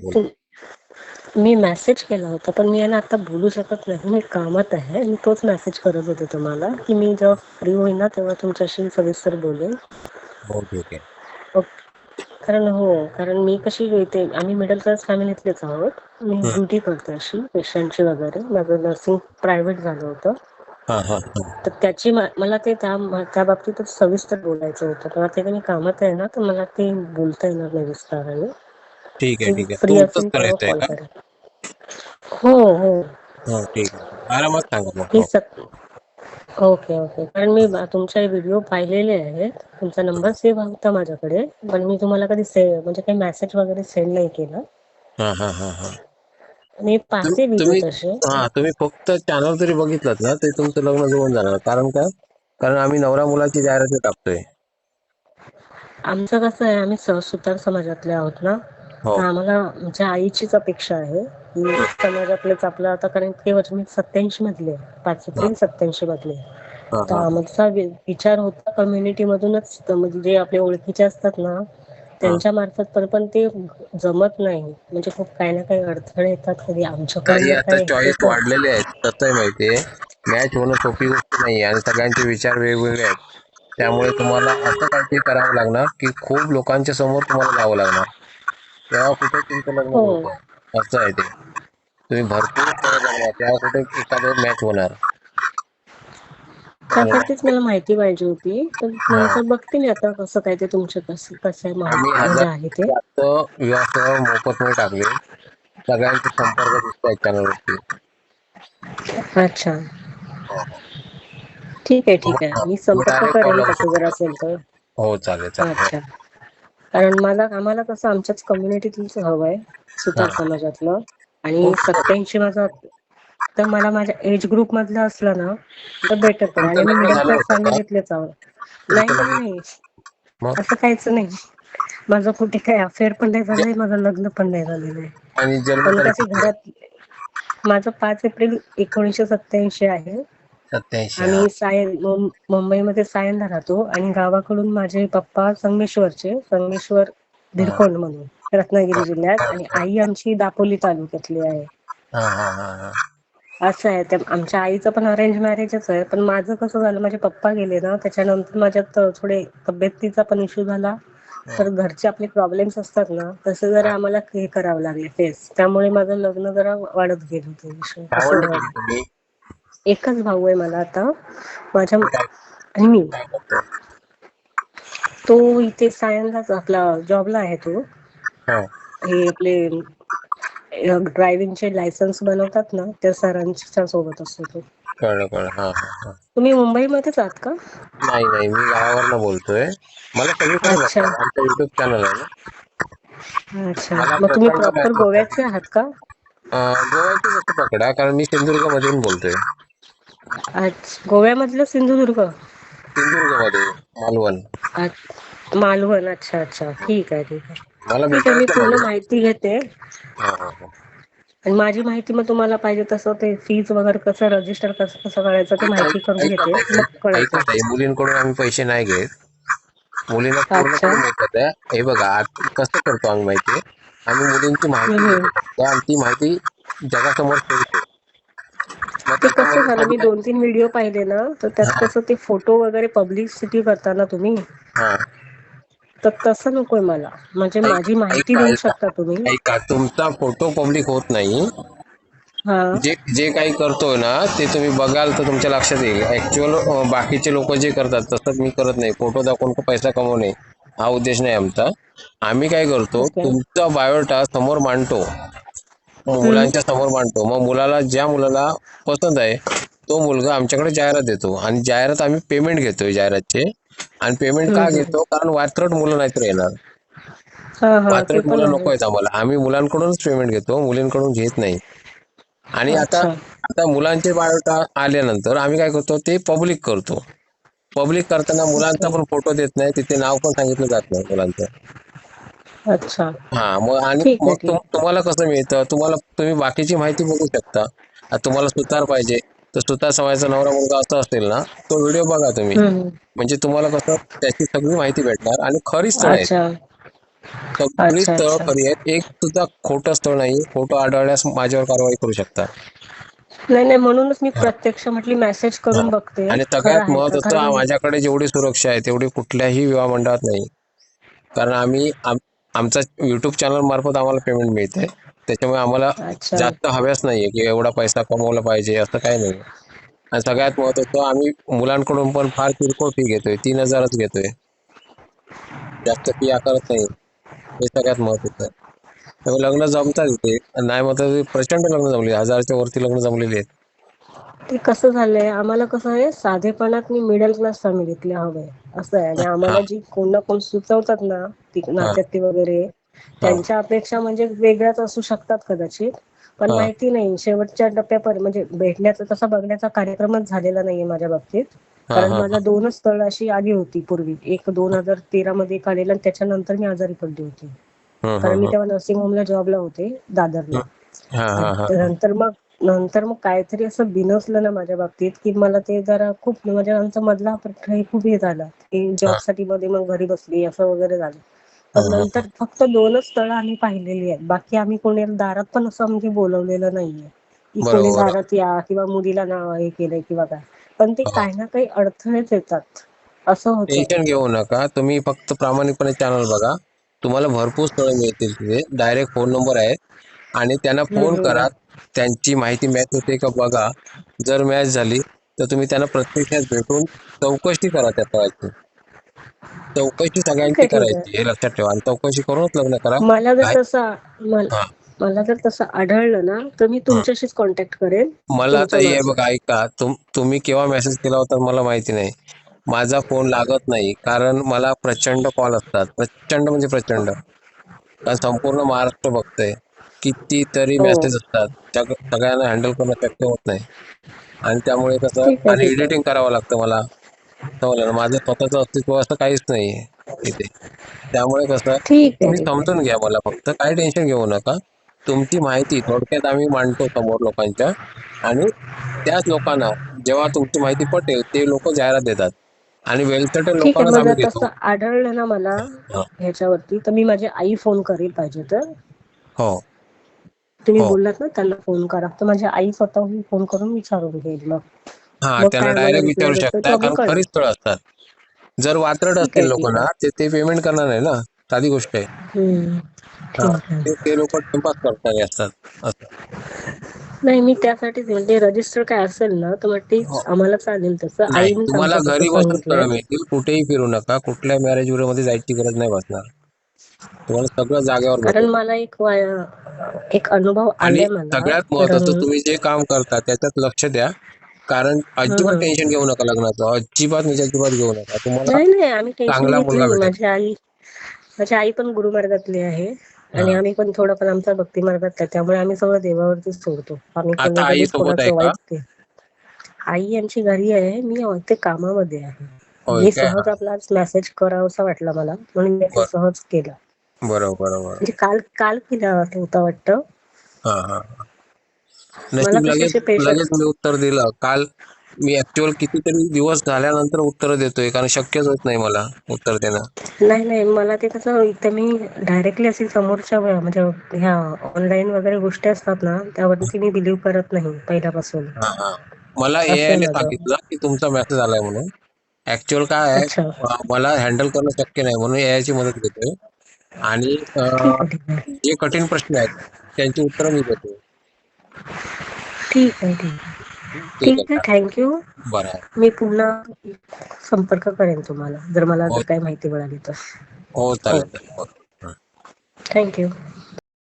बोल. तू मी मेसेज केला होता, पण मी आहे ना आता बोलू शकत नाही. मी कामात आहे. मी तोच मेसेज करत होते तुम्हाला, की मी जेव्हा फ्री होईन ना तेव्हा तुमच्याशी सविस्तर बोलेन. हो ठीक आहे. कारण मी कशी इथे आम्ही मिडल क्लास फॅमिलीतलेच आहोत. मी हं. ड्युटी करते अशी पेशंटची वगैरे. माझं नर्सिंग प्रायव्हेट झालं होतं. हां, हां, हां. तर त्याची मला ते त्या बाबतीतच सविस्तर बोलायचं होतं. पण आता मी कामात आहे ना, तर मला ते बोलता येणार नाही विस्ताराने. ठीक आहे, मी ठीक आहे. फ्री तुमचंच असेल तेव्हा करायचं आहे कॉल का? करेन. हो, हो. हो, ठीक आहे. आरामात सांगा मग. मी हो. Okay, okay. कारण मी तुमचे व्हिडिओ पाहिलेले आहेत. तुमचा नंबर सेव्ह होता माझ्याकडे. पण मी तुम्हाला कधी म्हणजे काही मेसेज वगैरे सेंड नाही केला. हां, हां, हां, हां. मी पाहते व्हिडिओ तुम्ही तसे. तुम्ही फक्त चॅनल जरी बघितलात ना ते तुमचं लग्न जुळून जाणार. कारण काय? कारण आम्ही नवरा मुलाची जाहिराती टाकतोय. आमचं कसं आहे, आम्ही सुतार समाजातले आहोत ना, हो. तर आम्हाला आमच्या आईचीच अपेक्षा आहे, की समाजातलेच आपलं आता कारण ते वर्ष मी 87 मधले 5 हां, एप्रिल 87 मधले. हां, तर हां. आमचा विचार होता कम्युनिटी मधूनच, म्हणजे जे आपले ओळखीचे असतात ना हां. त्यांच्या मार्फत, पण ते जमत नाही. म्हणजे खूप काही ना काही अडथळे येतात. कधी आमच्याकडून काही जर आता काही चॉईस होतं. वाढलेले आहेत. कसं आहे माहितीये, मॅच होणं सोपी गोष्ट नाही आणि सगळ्यांचे विचार वेगवेगळे आहेत. त्यामुळे तुम्हाला असं काहीतरी करावं लागणार की खूप लोकांच्या समोर तुम्हाला जावं लागणार. तेव्हा कुठे तुमचं लग्न हो, होतं. असं आहे ते. तुम्ही भरपूर स्थळं बनवा तेव्हा कुठे एखादं मॅच होणार. आणि त्यासाठीच मला माहिती पाहिजे होती. तर हा, नंतर बघते मी आता कसं काय ते तुमचं कसं कसं आहे आम्ही म्हणजे आहे ते. जास्त विवाह मोफतमध्ये टाकले. सगळ्यांचे संपर्क दिसत आहेत चॅनलवरती. अच्छा. ठीक आहे, ठीक आहे. मी तुम्ही संपर्क डायरेक्ट कॉल करेन लावू तसं जर शकता. असेल तर. हो चालेल चालेल. अच्छा. कारण आम्हाला कसं आमच्याच कम्युनिटीतलंच हवं आहे, हा सुतार समाजातलं. हो, आणि 87 माझा, तर मला माझ्या एज ग्रुप मधलं असलं ना तर बेटर पडेल. तुमचं आणि मी लग्न मिडल झालं क्लास होतं का? फॅमिलीतलेच आहोत. नाही, तुमचं नाही, लग्न नाही. मग असं काहीच नाही. माझं कुठे काही अफेअर पण नाही झालंय, माझं लग्न पण नाही झालेलं आहे. आणि पण जन्मतारीख कशी किती आहे? घरात माझं 5 एप्रिल 1987 आहे. 87. हा. आम्ही मुंबईमध्ये सायनला राहतो आणि गावाकडून माझे पप्पा संगमेश्वर हा. भिरकोंड म्हणून रत्नागिरी जिल्ह्यात, आणि हा. आई आमची दापोली तालुक्यातली आहे. हा. हा. हा. असं आहे. ते आमच्या आईचं पण अरेंज मॅरेजच आहे. पण माझं कसं झालं, माझे पप्पा गेले ना त्याच्यानंतर माझ्यात थोडे तब्येतीचा पण इश्यू झाला. हा. तर घरचे आपले प्रॉब्लेम्स असतात ना, तसे जरा आम्हाला हे करावं लागले फेस. त्यामुळे माझं लग्न जरा वाढत गेलं तो विषय काय असं म्हणलं झालं. तुम्ही तुम्ही एकच भाऊ आहे मला आता. माझ्या काय आणि मी. काय करताय? तो इथे सायनलाच आपला जॉबला आहे तो. हा. हे आपले ड्रायव्हिंगचे लायसन्स बनवतात ना, त्या सरांच्या सोबत असतो तो. कळलं कळलं. हा हा हा. तुम्ही मुंबईमध्येच आहात का? नाही नाही, मी गावावरनं बोलतोय. मला सगळीकडे अच्छा, बघतात. आमचं युट्यूब चॅनल आहे ना. अच्छा. मला मग तुम्ही प्रचंड प्रॉपर मेसेज गोव्याचे येतात. आहात का? गोव्याची गोष्ट पकडा कारण मी सिंधुदुर्ग मधून बोलतोय. अच्छा, गोव्यामधलं सिंधुदुर्ग. सिंधुदुर्ग मध्ये मालवण. मालवण. अच्छा, अच्छा. ठीक आहे, ठीक आहे. मला ठीक आहे, मी भेटायचं पूर्ण मध्ये. माहिती घेते. हा हा हा. आणि माझी माहिती मग तुम्हाला पाहिजे तसं ते फीज वगैरे कसं रजिस्टर कसं करायचं ते माहिती करून ऐका घेते, ताई, मग ऐका कळवते. ताई, मुलींकडून आम्ही पैसे नाही घेत. मुलींना अच्छा. पूर्णपणे मोफत आहे. हे बघा कसं करतो आम्ही माहितीये, आम्ही मुलींची माहिती हम्म. घेतो फक्त आणि ती माहिती जगासमोर ठेवतो. मग ते कसं त्याच्यामध्ये झालं, मी सगळे 2-3 व्हिडिओ पाहिले ना, तर त्यात हा कसं ते फोटो वगैरे पब्लिसिटी करता ना तुम्ही, हा. तर तसं नकोय मला. म्हणजे माझी माहिती ऐका देऊ ऐका शकता तुम्ही. ऐका, तुमचा फोटो पब्लिक होत नाही. हा. जे जे काही करतोय ना ते तुम्ही बघाल तर तुमच्या लक्षात येईल. ऍक्च्युअल बाकीचे लोक जे करतात तसं मी करत नाही. फोटो दाखवून पैसा कमवणे हा उद्देश नाही आमचा. आम्ही काय करतो, ओके. तुमचा बायोडा समोर मांडतो, हम्म. मुलांच्या समोर मांडतो. मग ज्या मुलाला पसंत आहे तो मुलगा आमच्याकडे जाहिरात देतो आणि जाहिरात आम्ही पेमेंट घेतोय जाहिरातचे. आणि पेमेंट का हम्म. घेतो, कारण वात्रट मुलं नाहीतर येणार. हा, हा. ते वात्रट पण मुलं नको आहेत आहेच. आम्हाला. आम्ही मुलांकडूनच पेमेंट घेतो, मुलींकडून घेत नाही. आणि आता अच्छा. आता मुलांचे बायोडा आल्यानंतर आम्ही काय करतो ते पब्लिक करतो. पब्लिक करताना मुलांचा ओके. पण फोटो देत नाही, तिथे नाव पण सांगितलं जात नाही मुलांचं. अच्छा. हा मग आणि ठीक आहे, मग ठीक. तुम्हाला कसं मिळतं, तुम्ही बाकीची माहिती बघू शकता. आता तुम्हाला सुतार पाहिजे तर सुतार समाजाचा नवरा मुलगा असा असेल ना, तो व्हिडिओ बघा तुम्ही. हम्म. म्हणजे तुम्हाला कसं त्याची सगळी माहिती भेटणार आणि खरी स्थळ आहेत. अच्छा. सगळी अच्छा स्थळं अच्छा. खरी आहेत, एक सुद्धा खोटं स्थळ नाही. खोटं आढळल्यास माझ्यावर कारवाई करू शकता. नाही नाही, म्हणूनच मी हा, प्रत्यक्ष म्हटली मेसेज हा. करून बघते आणि खरं सगळ्यात आहे का, महत्वाचं, कारण माझ्याकडे जेवढी सुरक्षा आहे तेवढी कुठल्याही विवाह मंडळात नाही. कारण आमचा युट्यूब चॅनल मार्फत आम्हाला पेमेंट मिळते. त्याच्यामुळे आम्हाला अच्छा जास्त हव्यास नाहीये की एवढा पैसा कमवला पाहिजे, असं काही नाही. आणि सगळ्यात महत्वाचं, आम्ही मुलांकडून पण फार किरकोळ फी घेतोय, 3,000च घेतोय, जास्त फी आकारत नाही. हे सगळ्यात महत्वाचं आहे. त्यामुळे लग्न जमतात इथे, नाही म्हटलं प्रचंड लग्न जमले, 1000च्या वरती लग्न जमलेली आहेत. ते कसं झालंय, आम्हाला कसं आहे, साधेपणात मी मिडल क्लास फॅमिलीतले हवंय असं आहे. आणि हा, आम्हाला जी कोण ना कोण सुचवतात ना, ती हा, नात्यातली वगैरे, हा, त्यांच्या अपेक्षा म्हणजे वेगळ्याच असू शकतात कदाचित, पण हा, माहिती नाही शेवटच्या टप्प्यापर्यंत म्हणजे भेटण्याचा तसा बघण्याचा कार्यक्रमच झालेला नाहीये माझ्या बाबतीत. हा, कारण हा, माझ्या 2च स्थळ अशी आली होती पूर्वी, एक 2013 मध्ये एक आलेलं, आणि त्याच्यानंतर मी आजारी पडली होती. हा, कारण मी हा, तेव्हा नर्सिंग होमला जॉबला होते दादरला. हा, आणि हा, हा, नंतर मग काहीतरी असं बिनसलं ना माझ्या बाबतीत, की मला ते जरा खूप म्हणजे आमचा मधला हे खूप हे झाला की हा, जॉब साठी मध्ये मग घरी बसली असं वगैरे झालं. हा, पण हा, नंतर फक्त 2च स्थळं आम्ही पाहिलेली आहेत, बाकी आम्ही कोणी दारात पण असं म्हणजे बोलवलेलं नाहीये की कोणी बरोबर. दारात या किंवा मुलीला नाव हे केलंय किंवा काय. पण ते हो. काही ना काही अडथळेच येतात, असं होतं. टेन्शन घेऊ नका, तुम्ही फक्त प्रामाणिकपणे चॅनल बघा. तुम्हाला भरपूर स्थळं मिळतील तिथे, डायरेक्ट फोन नंबर आहे आणि त्यांना फोन हम्म. करा. त्यांची माहिती मॅच होते का बघा. जर मॅच झाली तर तुम्ही त्यांना प्रत्यक्षात भेटून चौकशी करा त्या स्थळाची. चौकशी ठीक सगळ्यांची आहे ठीक आहे. करायची, हे लक्षात ठेवा, आणि चौकशी करूनच लग्न करा. मला जर काय? तसं हा. मला जर तसं आढळलं ना, तर मी हा. तुमच्याशीच कॉन्टॅक्ट करेन. मला आता तुमचा हे माझा. बघा, ऐका, तुम्ही केव्हा मेसेज केला होता मला माहिती नाही. माझा फोन लागत नाही कारण मला प्रचंड कॉल असतात, प्रचंड म्हणजे प्रचंड. कारण संपूर्ण महाराष्ट्र बघतंय, कितीतरी हो. मेसेज असतात, सगळ्यांना हँडल करणं शक्य होत नाही. आणि त्यामुळे कसं, ठीक आहे आणि ठीक आहे. एडिटिंग करावं लागतं मला. समजलं ना, माझं स्वतःचं अस्तित्व असं काहीच नाहीये इथे. त्यामुळे कसं, ठीक आहे तुम्ही ठीक आहे. समजून घ्या मला, फक्त काही टेन्शन घेऊ नका. तुमची माहिती थोडक्यात आम्ही मांडतो समोर लोकांच्या, आणि त्याच लोकांना जेव्हा तुमची माहिती पटेल ते लोक जाहिरात देतात, आणि वेल सेटल ठीक आहे, लोकांनाच मग आम्ही जर देतो. तसं आढळलं ना मला हा. ह्याच्यावरती, तर मी माझी आई फोन करेल पाहिजे तर. हो, तुम्ही हो. बोललात ना त्यांना फोन करा, तर माझी आई स्वतःहून फोन करून विचारून घेईल. मग हा, मग त्यांना काय आम्हाला डायरेक्ट रिप्लाय विचारू भेटतो तो शकता, आम्ही कारण कळवू. खरीच स्थळ असतात. जर वात्रट ठीक असतील आहे लोक ठीक ना, आहे. ते पेमेंट करणार नाही ना, साधी गोष्ट आहे. हम्म. हा, ठीक आहे. ते लोक टाइमपास करणारे असतात असं. नाही, मी त्यासाठीच म्हणजे रजिस्टर काय असेल ना, तर मग हो. तेच आम्हाला चालेल तसं. नाही, आईनेच तुम्हाला आमच्या तसं घरी बसून स्थळं सांगितलंय. मिळतील, कुठेही फिरू नका, कुठल्या मॅरेज ब्युरो मध्ये जायची गरज नाही भासणार. तुम्हाला सगळं जागेवर कारण भेटेल. मला एक अनुभव आणि आलाय मला, सगळ्यात महत्वाचं, कारण तुम्ही जे काम करता त्याच्यात लक्ष द्या. कारण अजिबात हं. टेन्शन घेऊ नका लग्नाचं, अजिबात म्हणजे अजिबात घेऊ नका. तुम्हाला नाही नाही, आम्ही टेन्शन चांगला घेत मुलगा नाही. भेटेल. माझी आई पण गुरुमार्गातली आहे, आणि हा. आम्ही पण थोडं पण आमचा भक्ती मार्गात आहे, त्यामुळे आम्ही सगळं देवावरतीच सोडतो. आम्ही आता आई कधीच सोबत आहे कोणाचं का? वाईट ते. आई यांची घरी आहे, मी ते कामामध्ये आहे. होय मी काय? सहज हा. आपला मेसेज करावासा वाटला मला, म्हणून मी ते बर, सहज केला. बरोबर बरोबर. म्हणजे काल काल केला होता वाटतं. हा हा. मला नशीब, कशी लगेच अशी लगेच पेशंट. मी उत्तर दिलं काल. मी ऍक्च्युअल कितीतरी दिवस झाल्यानंतर उत्तर देतोय, कारण शक्यच होत नाही मला उत्तर देणं. नाही नाही, मला ते कसं, इथं मी डायरेक्टली अशी समोरच्या म्हणजे ह्या ऑनलाईन वगैरे गोष्टी असतात ना, त्यावरती मी बिलीव्ह करत नाही पहिल्यापासून. हा हा. मला असं एआय आहे ने माझं. सांगितलं की तुमचा मेसेज आलाय म्हणून. ऍक्च्युअल काय आहे, अच्छा. मला हँडल करणं शक्य नाही म्हणून एआय ची मदत घेतोय. आणि ठीक आहे ठीक आहे. जे कठीण प्रश्न आहेत त्यांची उत्तरं मी देतो. ठीक आहे ठीक आहे. ठीक आहे ठीक आहे, का? थँक्यू. बरं आहे. मी पुन्हा संपर्क करेन तुम्हाला, जर मला हो, जर काही माहिती मिळाली तर. हो, चालेल ओके. चालेल. हो. थँक्यू.